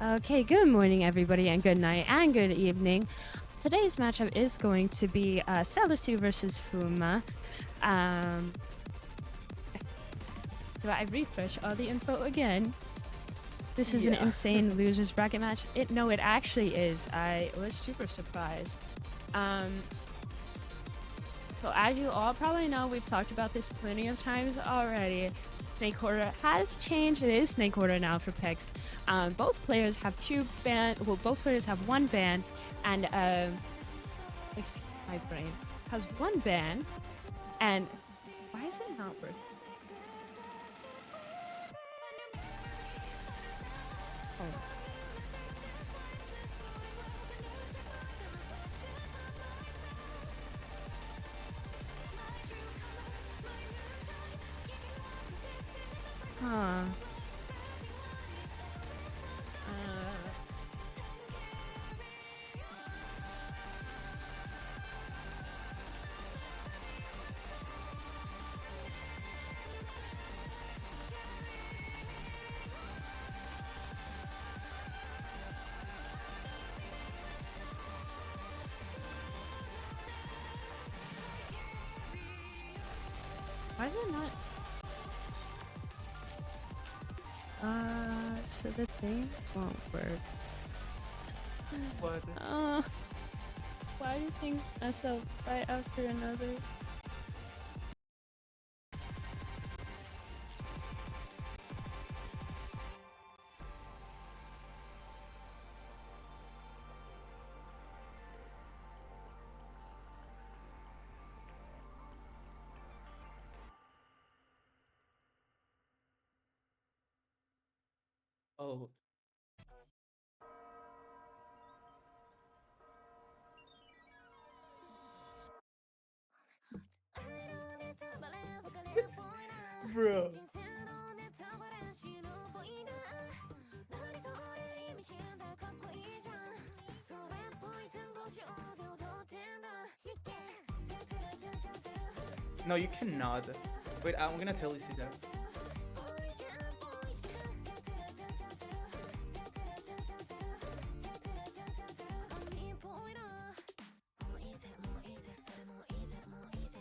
Okay, good morning, everybody, and good night, and good evening. Today's matchup is going to be stellasu versus Fuma. Um, do I refresh all the info again? This is an insane losers bracket match. No, it actually is. I was super surprised. Um, so as you all probably know, we've talked about this plenty of times already. Snake Order has changed. It is Snake Order now for picks. Both players have both players have one ban, and excuse my brain has one ban. And why is it not working? Oh. Huh. Why is it not? So the thing won't work. What? Why do you think mess up right after another? Oh. Bro. No, you cannot. Wait, I'm gonna tell you that.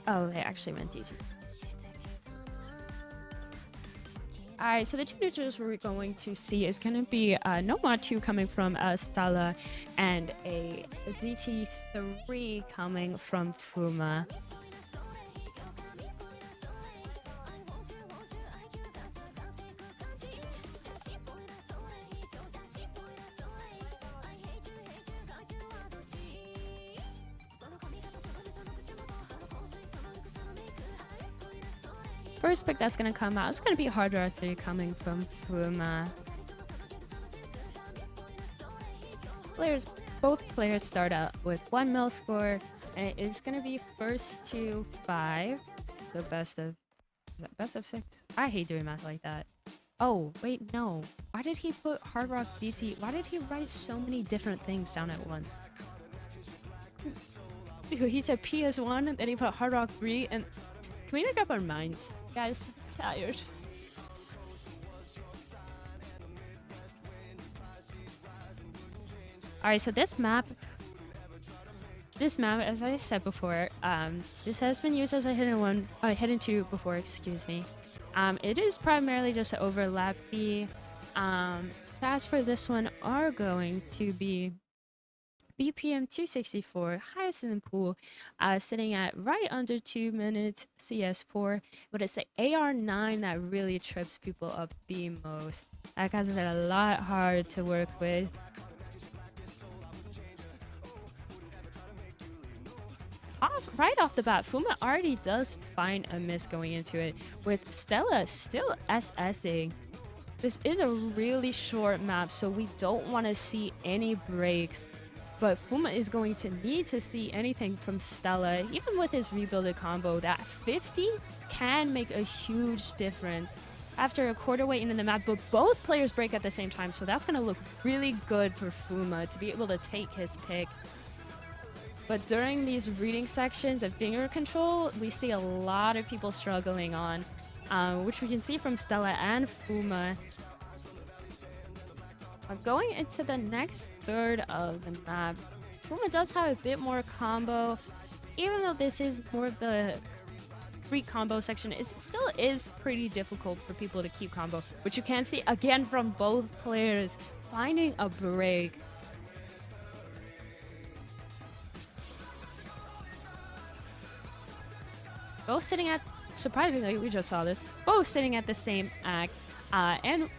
Oh, they actually meant DG. Alright, so the two neutrals we're going to see is going to be No Mod 2 coming from Stella and a DT3 coming from Fuma. First pick that's going to come out is going to be Hard Rock 3 coming from Fuma. Both players start out with 1 mil score, and it is going to be first to 5. So best of 6? I hate doing math like that. Oh, wait, no. Why did he put Hard Rock DT? Why did he write so many different things down at once? Dude, he said PS1, and then he put Hard Rock 3, and can we make up our minds? Guys, I'm tired. Alright, so this map, as I said before, this has been used as a hidden 2 before, excuse me. It is primarily just an overlappy. Stats for this one are going to be BPM 264, highest in the pool, sitting at right under 2 minutes CS4, but it's the AR9 that really trips people up the most. That guy's a lot hard to work with. Right off the bat, Fuma already does find a miss going into it, with Stella still SSing. This is a really short map, so we don't want to see any breaks. But Fuma is going to need to see anything from Stella. Even with his rebuilded combo, that 50 can make a huge difference after a quarter way into the map. But both players break at the same time, so that's going to look really good for Fuma to be able to take his pick. But during these reading sections of finger control, we see a lot of people struggling on, which we can see from Stella and Fuma. Going into the next third of the map, Fuma does have a bit more combo. Even though this is more of the free combo section, it still is pretty difficult for people to keep combo, which you can see again from both players finding a break. Both sitting at, surprisingly, we just saw this, both sitting at the same act, and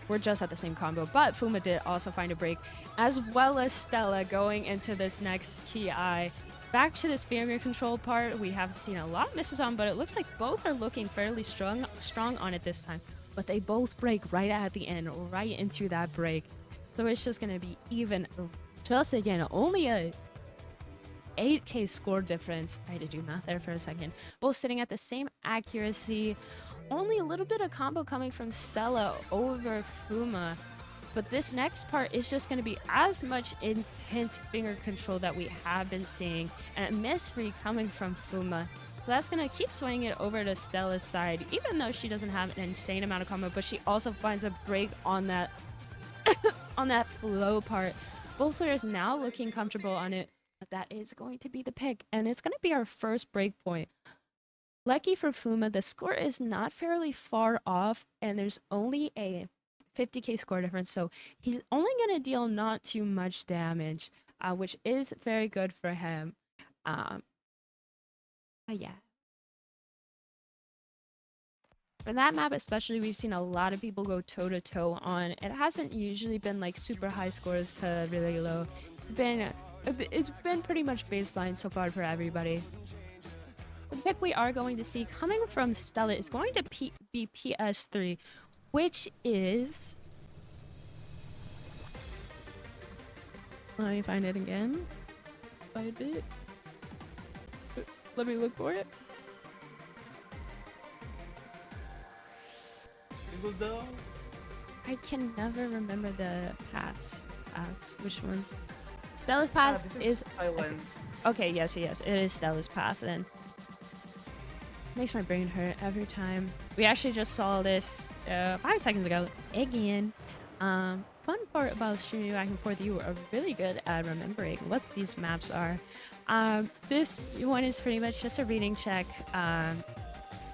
we're just at the same combo, but Fuma did also find a break, as well as Stella going into this next key eye. Back to this finger control part, we have seen a lot of misses on, but it looks like both are looking fairly strong on it this time. But they both break right at the end, right into that break. So it's just going to be even, just again, only a 8k score difference. I had to do math there for a second. Both sitting at the same accuracy. Only a little bit of combo coming from Stella over Fuma. But this next part is just going to be as much intense finger control that we have been seeing. And a miss free coming from Fuma. So that's going to keep swinging it over to Stella's side. Even though she doesn't have an insane amount of combo. But she also finds a break on that, on that flow part. Both players now looking comfortable on it. But that is going to be the pick. And it's going to be our first break point. Lucky for Fuma, the score is not fairly far off. And there's only a 50k score difference, so he's only going to deal not too much damage, which is very good for him. Yeah. For that map especially, we've seen a lot of people go toe-to-toe on. It hasn't usually been like super high scores to really low. It's been pretty much baseline so far for everybody. The pick we are going to see coming from Stella is going to be PS3, which is... Let me find it again. Find it. Let me look for it. Single down. I can never remember the paths. Which one? Stella's path is silence. Okay, yes, it is Stella's path then. Makes my brain hurt every time. We actually just saw this 5 seconds ago again. Fun part about streaming back and forth, you are really good at remembering what these maps are. This one is pretty much just a reading check.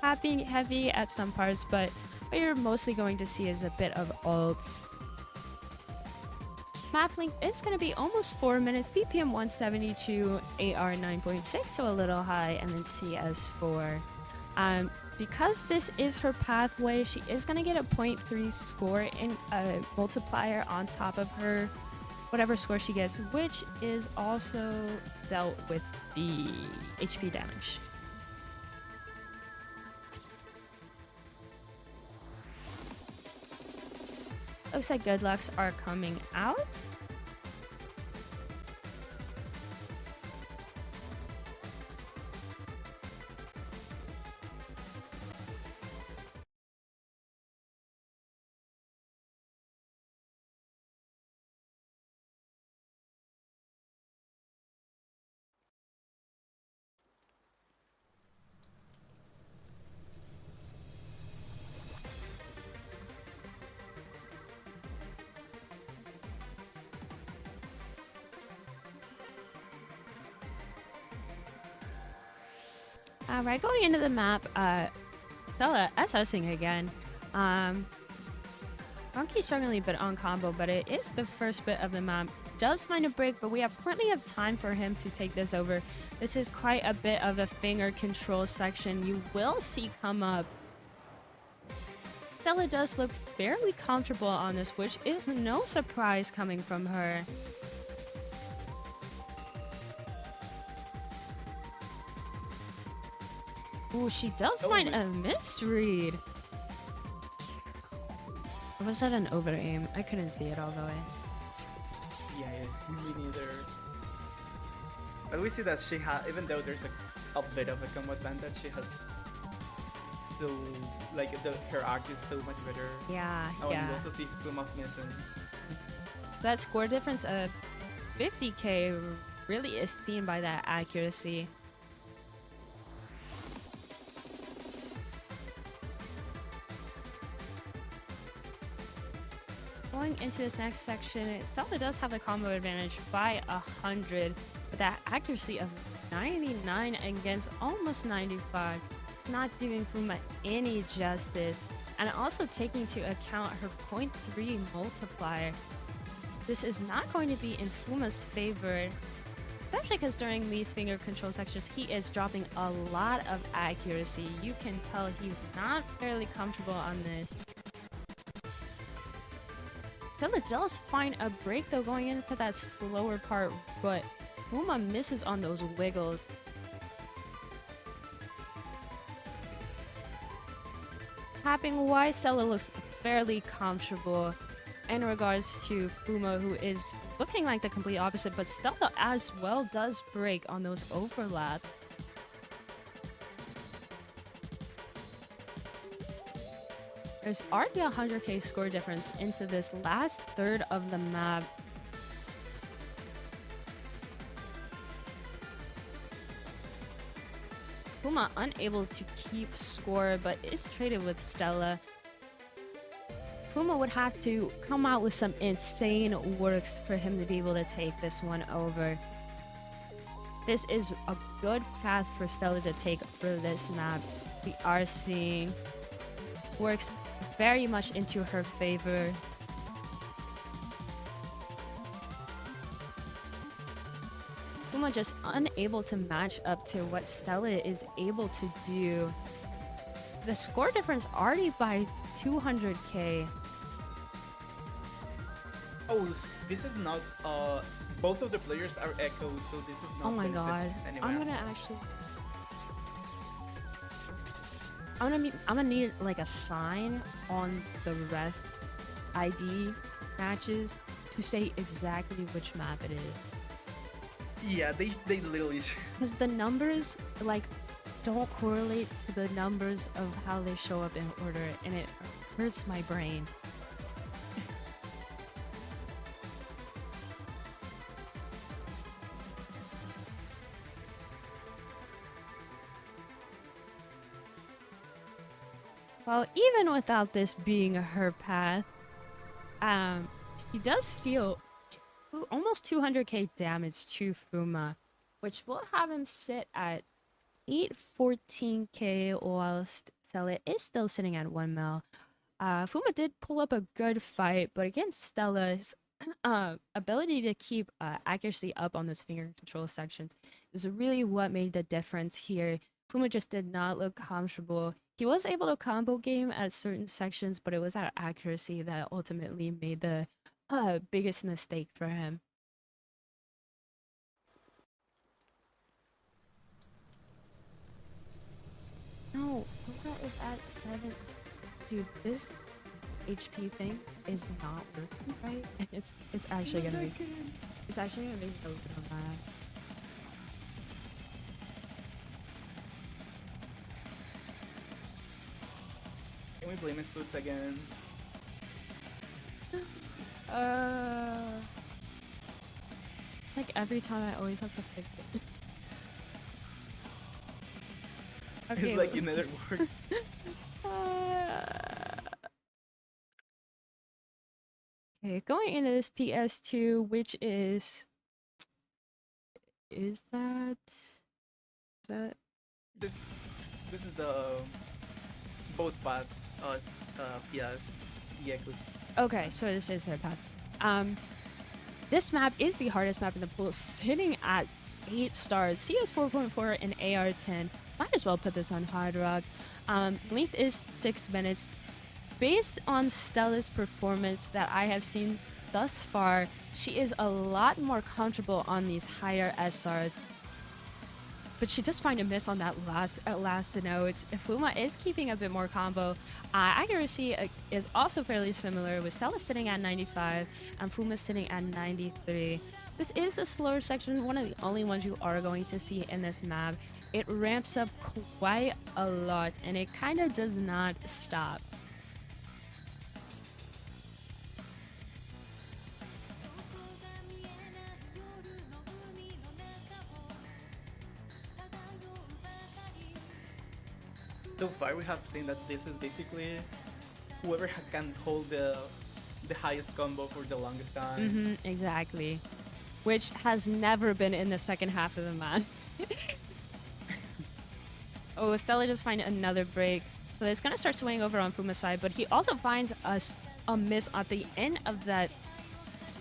Tapping heavy at some parts, but what you're mostly going to see is a bit of ults. Map length is going to be almost 4 minutes. BPM 172, AR 9.6, so a little high, and then CS4. Because this is her pathway, she is going to get a 0.3 score in a multiplier on top of her whatever score she gets, which is also dealt with the HP damage. Looks like good lucks are coming out. Right, going into the map, Stella SSing again. Monkey's struggling a bit on combo, but it is the first bit of the map. Does find a break, but we have plenty of time for him to take this over. This is quite a bit of a finger control section you will see come up. Stella does look fairly comfortable on this, which is no surprise coming from her. Ooh, she does find a misread. Or was that an over aim? I couldn't see it all the way. Yeah, me neither. But we see that she has, even though there's a bit of a combo advantage, she has so, like, her arc is so much better. Yeah, Oh, yeah. and you also see Fuma missing. So that score difference of 50k really is seen by that accuracy. Going into this next section, Stella does have a combo advantage by 100, but that accuracy of 99 against almost 95 is not doing Fuma any justice. And also taking into account her point 0.3 multiplier, this is not going to be in Fuma's favor, especially because during these finger control sections, he is dropping a lot of accuracy. You can tell he's not fairly comfortable on this. Stella does find a break though going into that slower part, but Fuma misses on those wiggles. Tapping wise, Stella looks fairly comfortable in regards to Fuma, who is looking like the complete opposite, but Stella as well does break on those overlaps. There's already a 100k score difference into this last third of the map. Fuma unable to keep score, but is traded with Stella. Fuma would have to come out with some insane works for him to be able to take this one over. This is a good path for Stella to take for this map. We are seeing works very much into her favor. Fuma just unable to match up to what Stella is able to do. The score difference already by 200k. Oh, this is not. Both of the players are Echo, so this is not. Oh my god! I'm gonna actually. I'm gonna need like a sign on the ref ID matches to say exactly which map it is. Yeah, they literally. Because the numbers like don't correlate to the numbers of how they show up in order, and it hurts my brain. Well, even without this being her path, she does steal almost 200k damage to Fuma, which will have him sit at 814k whilst Stella is still sitting at 1 mil. Fuma did pull up a good fight, but against Stella's ability to keep accuracy up on those finger control sections is really what made the difference here. Fuma just did not look comfortable. He was able to combo game at certain sections, but it was that accuracy that ultimately made the biggest mistake for him. No, Fuma is at 7. Dude, this HP thing is not working right. It's actually gonna be. It's actually gonna be so good on that. Can we blame his boots again? It's like every time I always have to fix it. Okay. It's like it never works. Okay, going into this PS2, which is that This is the both paths. PS Echoes. okay, so this is their path. This map is the hardest map in the pool, sitting at 8 stars. CS 4.4 and AR 10. Might as well put this on Hard Rock. Length is 6 minutes. Based on Stella's performance that I have seen thus far, she is a lot more comfortable on these higher SRs. But she does find a miss on that last note. Fuma is keeping a bit more combo. Accuracy is also fairly similar, with Stella sitting at 95 and Fuma sitting at 93. This is a slower section, one of the only ones you are going to see in this map. It ramps up quite a lot, and it kind of does not stop. So far, we have seen that this is basically whoever can hold the the highest combo for the longest time. Exactly. Which has never been in the second half of the match. Oh, Stella just find another break. So it's gonna start swinging over on Fuma's side, but he also finds a miss at the end of that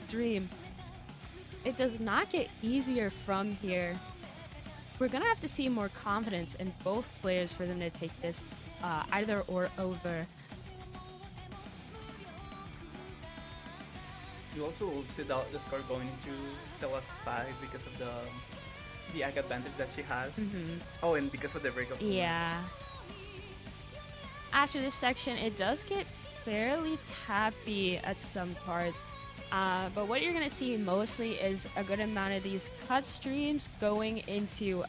stream. It does not get easier from here. We're gonna have to see more confidence in both players for them to take this either or over. You also will see the score going into Stella's side because of the egg advantage that she has. Oh, and because of the break of Fuma. Yeah. After this section, it does get fairly tappy at some parts. But what you're going to see mostly is a good amount of these cut streams going into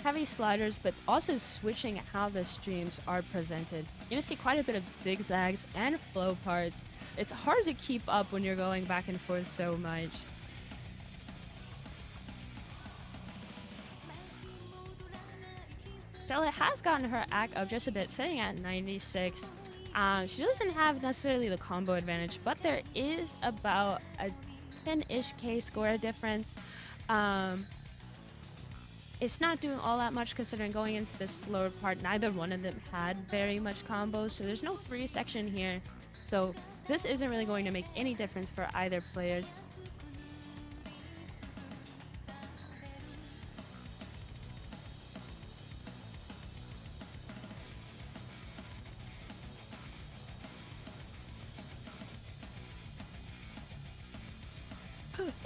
heavy sliders, but also switching how the streams are presented. You're going to see quite a bit of zigzags and flow parts. It's hard to keep up when you're going back and forth so much. Stella has gotten her act up just a bit, sitting at 96. She doesn't have necessarily the combo advantage, but there is about a 10-ish K score difference. It's not doing all that much considering going into this slower part, neither one of them had very much combos, so there's no free section here. So this isn't really going to make any difference for either players.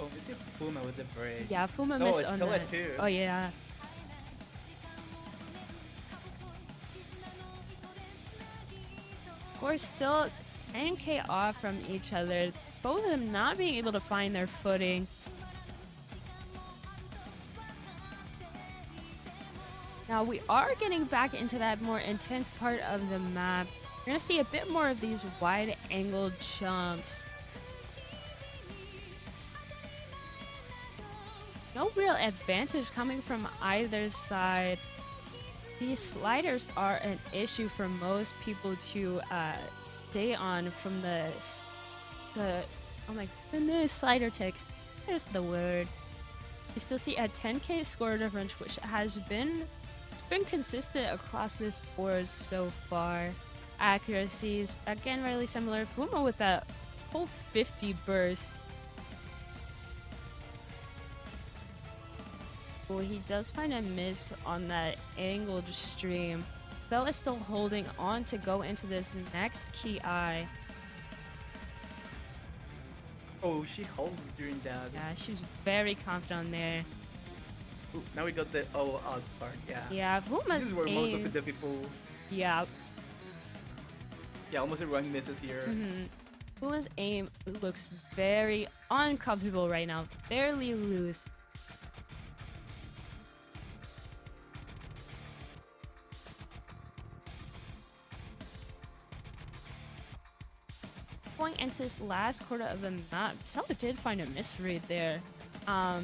Oh, we see Fuma with the break. Yeah, Fuma Oh, missed it's on still that. at 2. Oh yeah. We're still 10K off from each other. Both of them not being able to find their footing. Now we are getting back into that more intense part of the map. You're gonna see a bit more of these wide angled jumps. No real advantage coming from either side. These sliders are an issue for most people to stay on from the oh my goodness, slider ticks. There's the word. You still see a 10K score difference, which has been consistent across this board so far. Accuracies again really similar. Fuma with that whole 50 burst. Well, he does find a miss on that angled stream. Stella is still holding on to go into this next key eye. Oh, she holds during that. Yeah, she was very confident there. Ooh, now we got the out part, yeah. Yeah, This Fuma's is where most aim. of the people... Yeah. Yeah, almost everyone misses here. Fuma's aim looks very uncomfortable right now. Fairly loose. Going into this last quarter of the map, Stella did find a misread there. But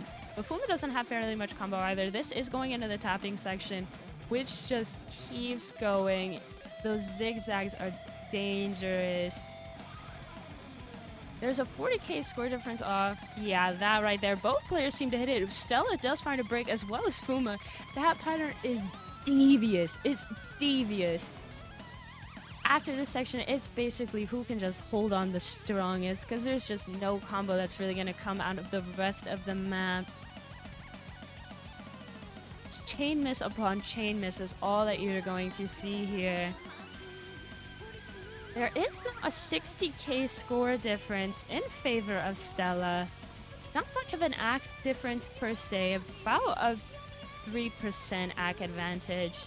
Fuma doesn't have fairly much combo either. This is going into the tapping section, which just keeps going. Those zigzags are dangerous. There's a 40K score difference off. Yeah, that right there. Both players seem to hit it. Stella does find a break as well as Fuma. That pattern is devious. It's devious. After this section, it's basically who can just hold on the strongest, because there's just no combo that's really going to come out of the rest of the map. Chain miss upon chain miss is all that you're going to see here. There is a 60K score difference in favor of Stella. Not much of an act difference per se, about a 3% act advantage.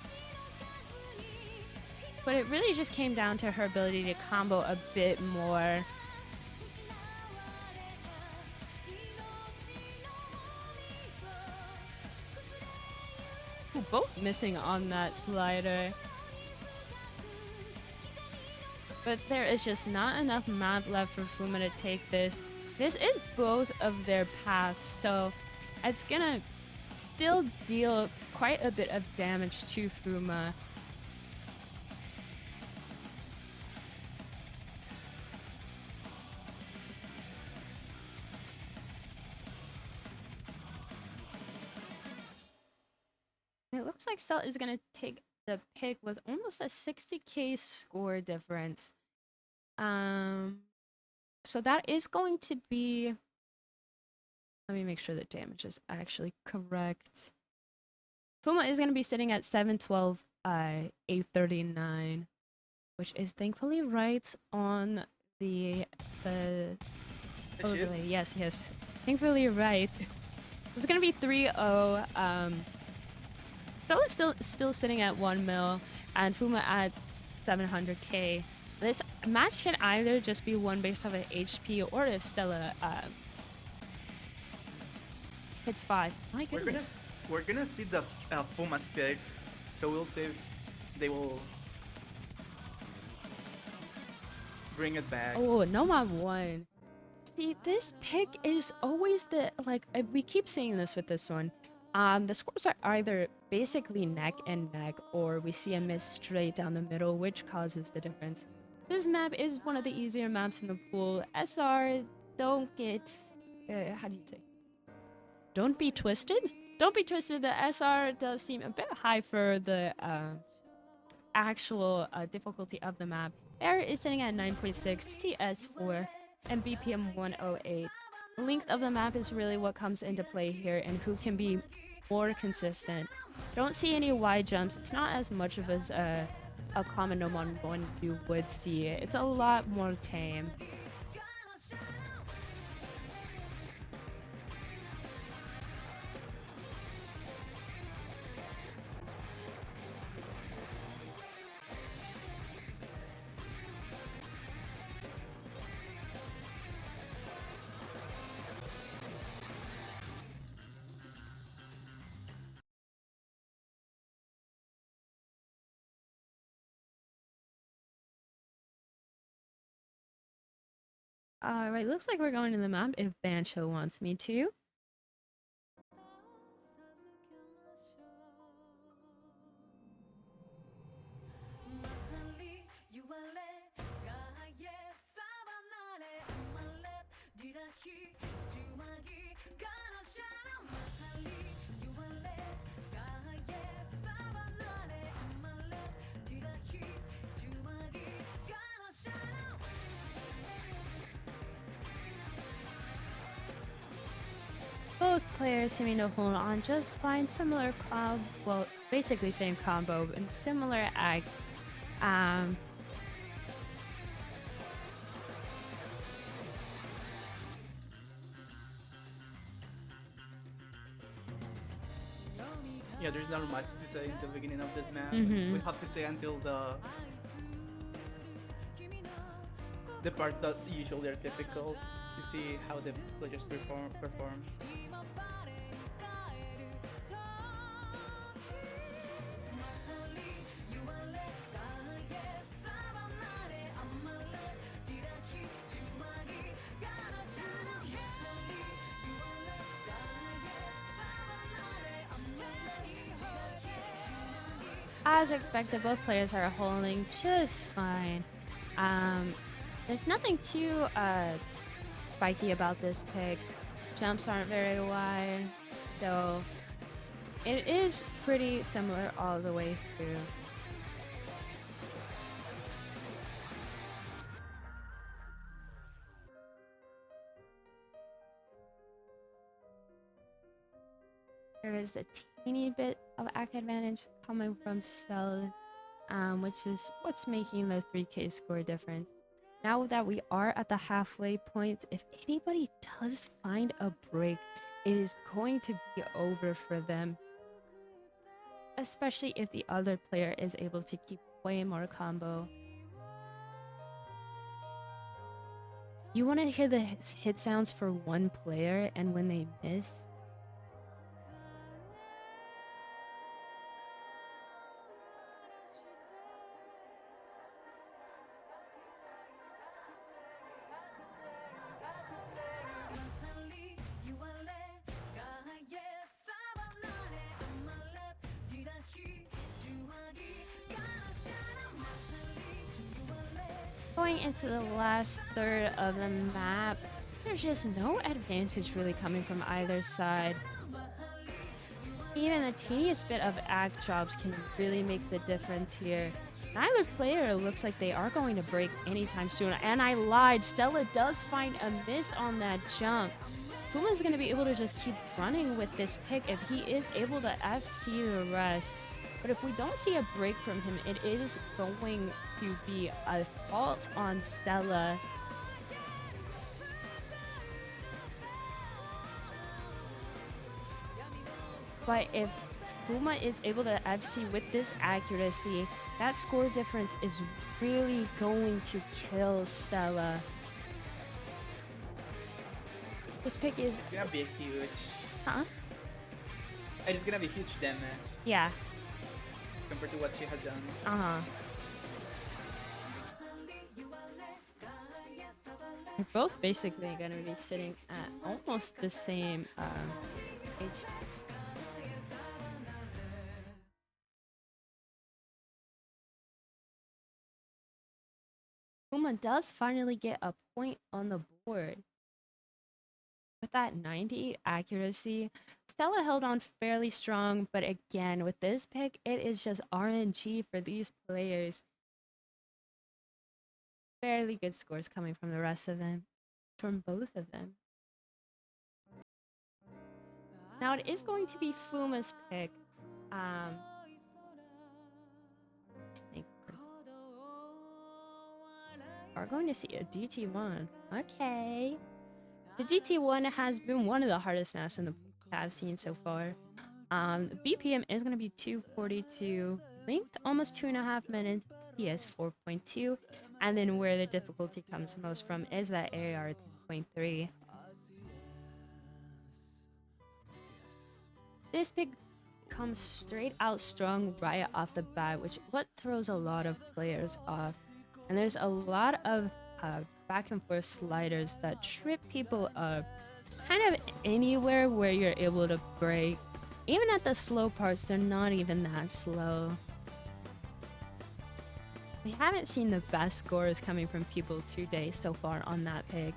But it really just came down to her ability to combo a bit more. Ooh, both missing on that slider. But there is just not enough map left for Fuma to take this. This is both of their paths, so it's gonna still deal quite a bit of damage to Fuma. looks like Stella is gonna take the pick with almost a 60k score difference. Um, so that is going to be. Let me make sure the damage is actually correct. Fuma is gonna be sitting at 712, 839, which is thankfully right on the overlay. Yes, yes. Thankfully right. It's gonna be 3-0. Stella's still sitting at 1 mil, and Fuma at 700k. This match can either just be won based off of HP, or if Stella hits 5. My goodness. We're gonna see the Pumas picks, so we'll see if they will bring it back. Oh, no mob 1. See, this pick is always the, like, we keep seeing this with this one. The scores are either basically neck and neck, or we see a miss straight down the middle, which causes the difference. This map is one of the easier maps in the pool. SR, don't get, how do you say? Don't be twisted. Don't be twisted. The SR does seem a bit high for the actual difficulty of the map. Air is sitting at 9.6, CS4, and BPM 108. The length of the map is really what comes into play here, and who can be more consistent. Don't see any wide jumps. It's not as much of as a common no mod 1 you would see. It's a lot more tame. Alright, looks like we're going to the map if Bancho wants me to. Both players seeming to hold on just fine. Similar, well, basically same combo and similar ag. Yeah, there's not much to say in the beginning of this map. Mhm. We have to say until the part that usually are difficult to see how the players perform. As expected, both players are holding just fine. There's nothing too spiky about this pick. Jumps aren't very wide, so it is pretty similar all the way through. There is a teeny bit of ACK advantage coming from Stella, which is what's making the 3k score difference. Now that we are at the halfway point, if anybody does find a break, it is going to be over for them. Especially if the other player is able to keep way more combo. You want to hear the hit sounds for one player, and when they miss, going into the last third of the map, there's just no advantage really coming from either side. Even the teeniest bit of act drops can really make the difference here. Neither player looks like they are going to break anytime soon. And I lied. Stella does find a miss on that jump. Fuma is going to be able to just keep running with this pick if he is able to FC the rest. But if we don't see a break from him, it is going to be a fault on Stella. But if Fuma is able to FC with this accuracy, that score difference is really going to kill Stella. This pick is... It's gonna be huge. Huh? It's gonna be huge damage. Yeah. Compared to what she has done. Uh-huh. They're both basically going to be sitting at almost the same HP. Fuma does finally get a point on the board. With that 98 accuracy, Stella held on fairly strong, but again, with this pick, it is just RNG for these players. Fairly good scores coming from the rest of them, from both of them. Now it is going to be Fuma's pick. We're going to see a DT1. Okay. The DT1 has been one of the hardest maps in the I've seen so far. The BPM is going to be 242, length almost 2.5 minutes, CS 4.2, and then where the difficulty comes most from is that AR 2.3. This pick comes straight out strong right off the bat, which what throws a lot of players off. And there's a lot of back and forth sliders that trip people up. It's kind of anywhere where you're able to break. Even at the slow parts, they're not even that slow. We haven't seen the best scores coming from people today so far on that pick.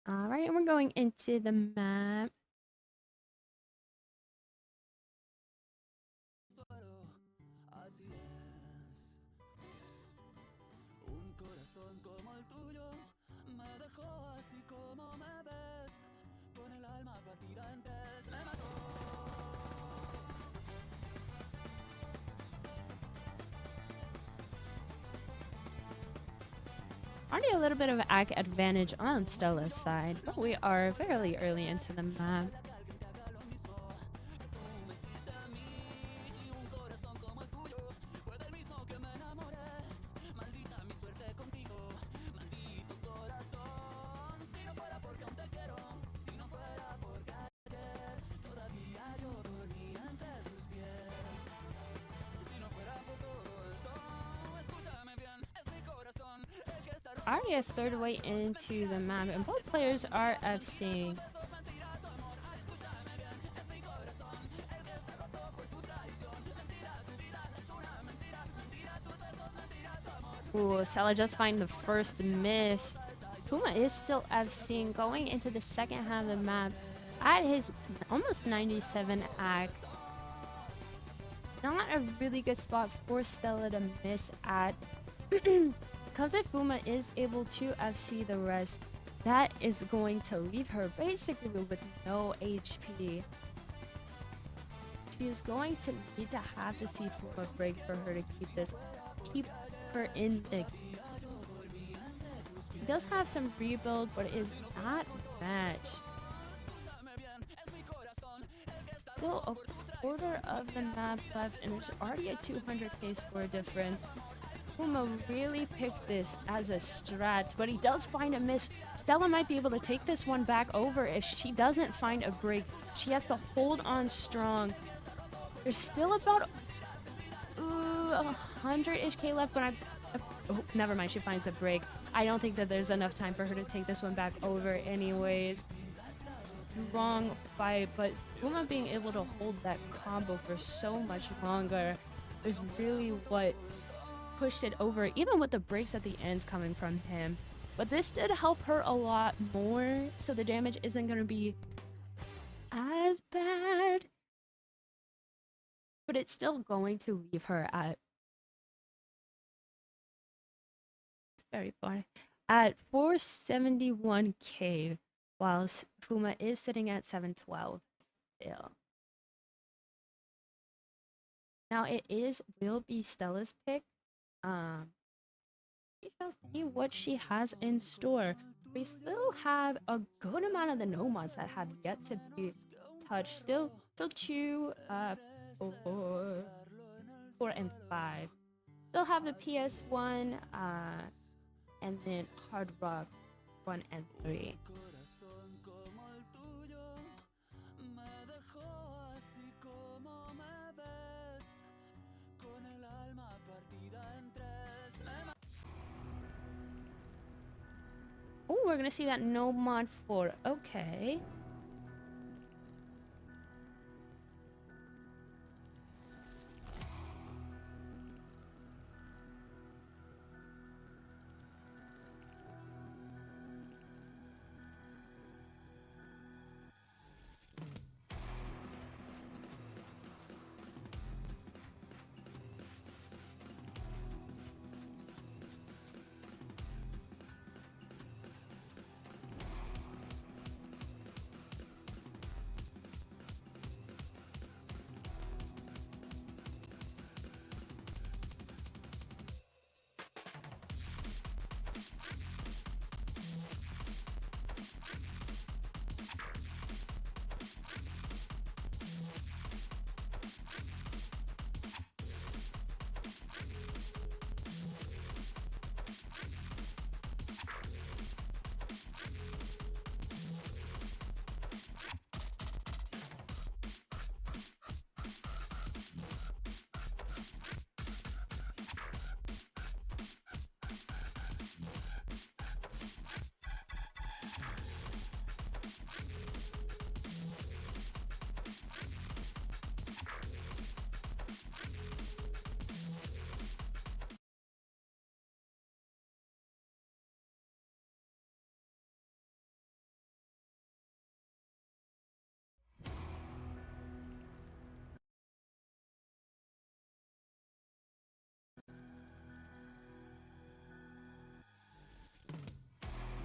Alright, and we're going into the map. Already a little bit of an AC advantage on Stella's side, but we are fairly early into the map. Already a third way into the map, and both players are FCing. Ooh, Stella just find the first miss. Fuma is still FCing, going into the second half of the map at his almost 97 AC. Not a really good spot for Stella to miss at. Because if Fuma is able to FC the rest, that is going to leave her basically with no HP. She is going to need to have to see Fuma break for her to keep her in the game. She does have some rebuild, but it is not matched. still a quarter of the map left, and there's already a 200k score difference. Fuma really picked this as a strat, but he does find a miss. Stella might be able to take this one back over if she doesn't find a break. She has to hold on strong. There's still about 100-ish K left, but oh, never mind, she finds a break. I don't think that there's enough time for her to take this one back over anyways. Strong fight, but Fuma being able to hold that combo for so much longer is really what pushed it over, even with the breaks at the end coming from him. But this did help her a lot more, so the damage isn't going to be as bad. But it's still going to leave her at... It's very far. At 471k, whilst Fuma is sitting at 712 still. Now it will be Stella's pick. We shall see what she has in store. We still have a good amount of the nomads that have yet to be touched. Still 2, 4, and 5. Still have the PS1, and then Hard Rock 1 and 3. Oh, we're gonna see that no mod 4. Okay.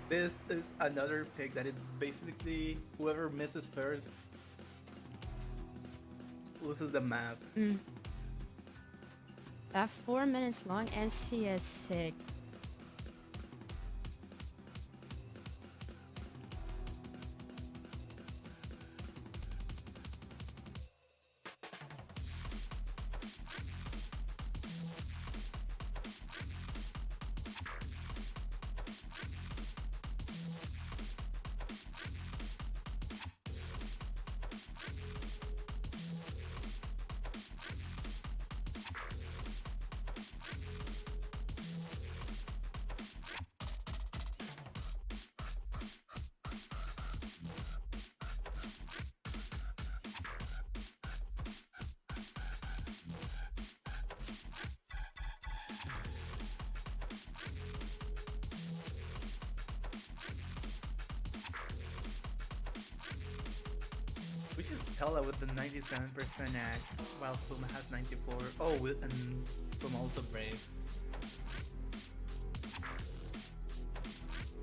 This is another pick that is basically whoever misses first loses the map. That 4 minutes long NCS6. We see Stella with the 97% act, while Fuma has 94. Oh, and Fuma also breaks.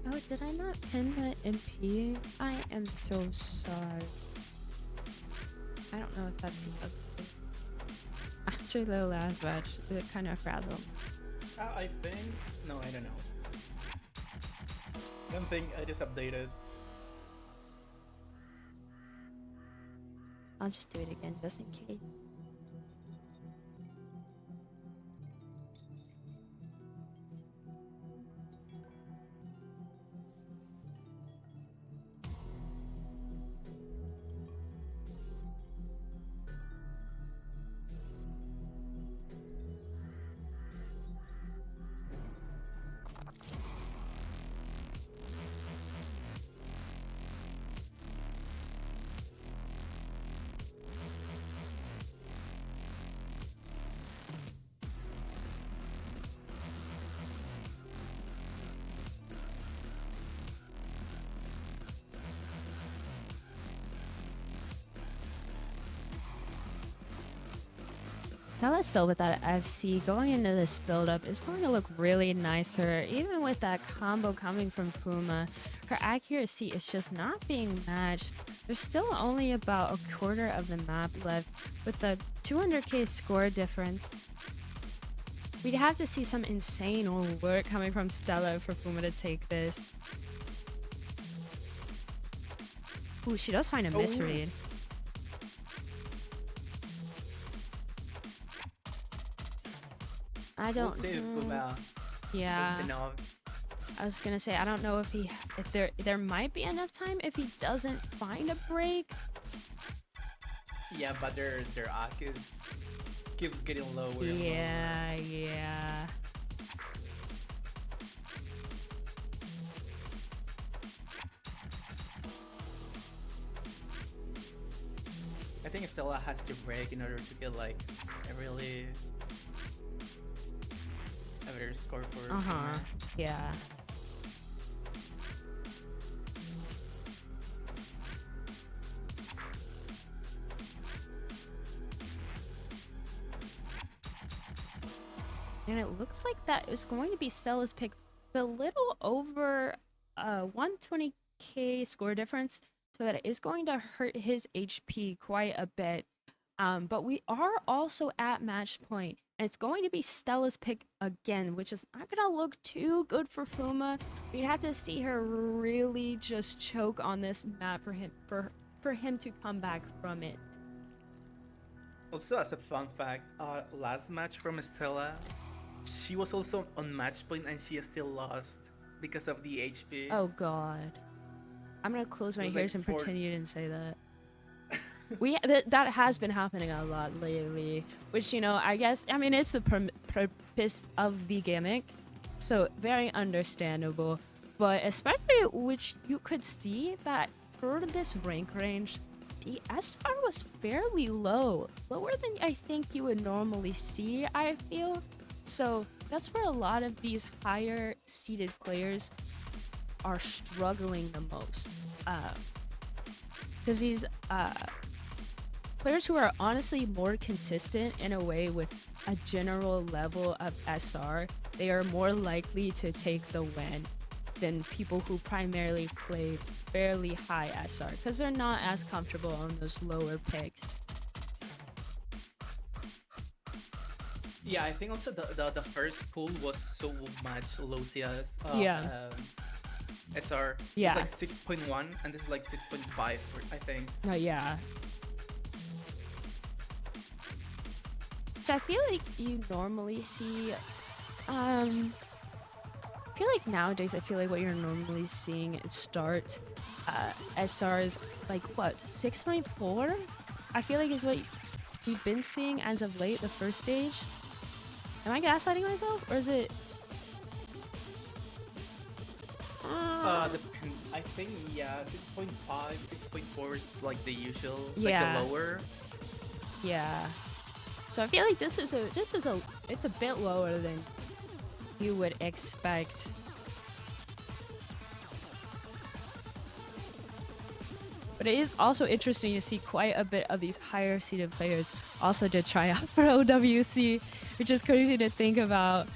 Oh, did I not pin the MP? I am so sorry. I don't know if that's the after the last match, it kind of frazzled. I think... No, I don't know. I don't think I just updated. I'll just do it again just in case. Stella still with that FC going into this build-up is going to look really nicer, even with that combo coming from Fuma. Her accuracy is just not being matched. There's still only about a quarter of the map left with the 200k score difference. We'd have to see some insane work coming from Stella for Fuma to take this. Ooh, she does find a misread. I don't. We'll see if Fuma yeah. takes enough. I was gonna say I don't know if there might be enough time if he doesn't find a break. Yeah, but their arc keeps getting lower. Yeah, yeah. I think Stella has to break in order to get like a really a better score for Fuma. Yeah. And it looks like that is going to be Stella's pick. A little over 120k score difference, so that it is going to hurt his HP quite a bit. But we are also at match point, and it's going to be Stella's pick again, which is not going to look too good for Fuma. We'd have to see her really just choke on this map for him to come back from it. Also, as a fun fact, last match from Stella, she was also on match point and she still lost because of the HP. Oh god. I'm gonna close my ears and pretend you didn't say that. That has been happening a lot lately, which, you know, I mean it's the purpose of the gimmick, so very understandable. But especially which you could see that for this rank range, the SR was fairly low, lower than I think you would normally see, I feel. So that's where a lot of these higher seeded players are struggling the most, because these players who are honestly more consistent in a way with a general level of SR, they are more likely to take the win than people who primarily play fairly high SR, because they're not as comfortable on those lower picks. Yeah, I think also the first pool was so much low CS. SR. Yeah. It's like 6.1 and this is like 6.5, I think. Yeah. So I feel like you normally see, I feel like nowadays, I feel like what you're normally seeing is start SRs like what, 6.4? I feel like is what we've been seeing as of late, the first stage. Am I gaslighting myself, or is it? I think, yeah, 6.5, 6.4 is like the usual, Yeah. like the lower. Yeah. So I feel like it's a bit lower than you would expect. But it is also interesting to see quite a bit of these higher seeded players also to try out for OWC, which is crazy to think about.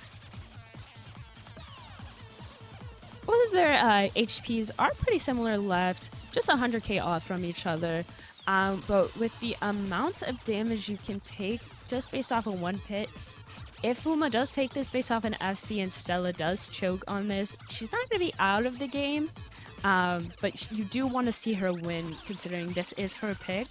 Both of their HPs are pretty similar left, just 100k off from each other. But with the amount of damage you can take just based off of one pit, if Fuma does take this based off an FC and Stella does choke on this, she's not going to be out of the game. But you do want to see her win, considering this is her pick.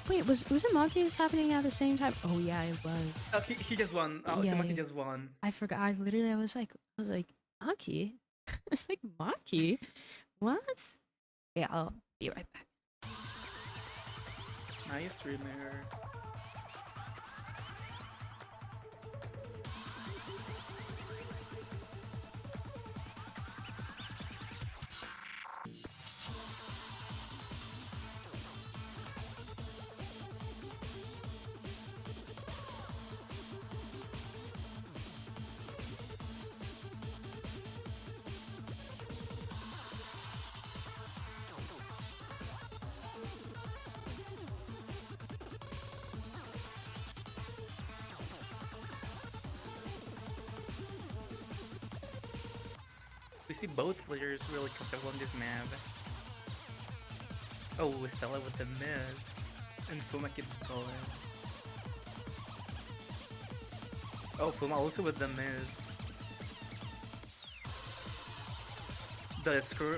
Wait, was Uzumaki's happening at the same time? Oh yeah, it was. Oh, he just won. Yeah, Uzumaki yeah. just won. I forgot. I was like, Maki? It's like Maki? What? Yeah, I'll be right back. Nice streamer. We see both players really comfortable on this map. Oh, Stella with the miss. And Fuma keeps going. Oh, Fuma also with the miss. The score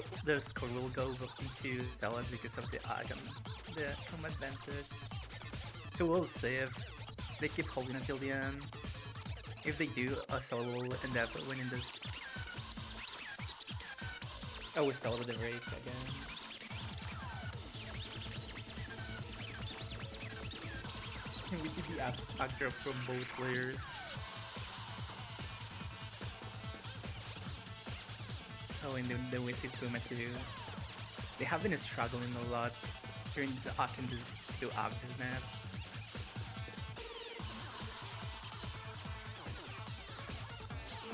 will go into Stella because of the home advantage. So we'll see if they keep holding until the end. If they do, Stella will end up winning this. Oh, Stella with the break again. And we see the backdrop from both players. Oh, and then we see Fuma too. They have been struggling a lot during the to act this map.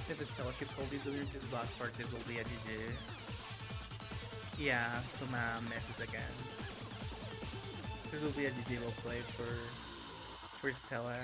If the Stella keeps holding this last part, this will be a GG. Yeah, Fuma messes again. This will be a GG will play for Stella.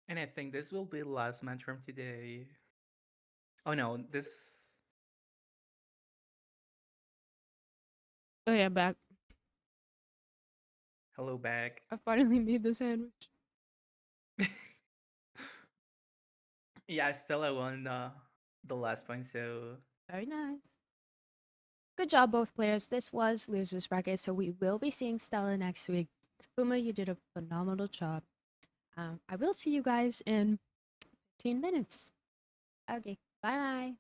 And I think this will be the last match from today. Oh no, this. Oh yeah, back. Hello back. I finally made the sandwich. Yeah, Stella won the last point, so Very nice. Good job, both players. This was losers bracket, so we will be seeing Stella next week. Fuma, you did a phenomenal job. I will see you guys in 15 minutes. Okay, bye bye.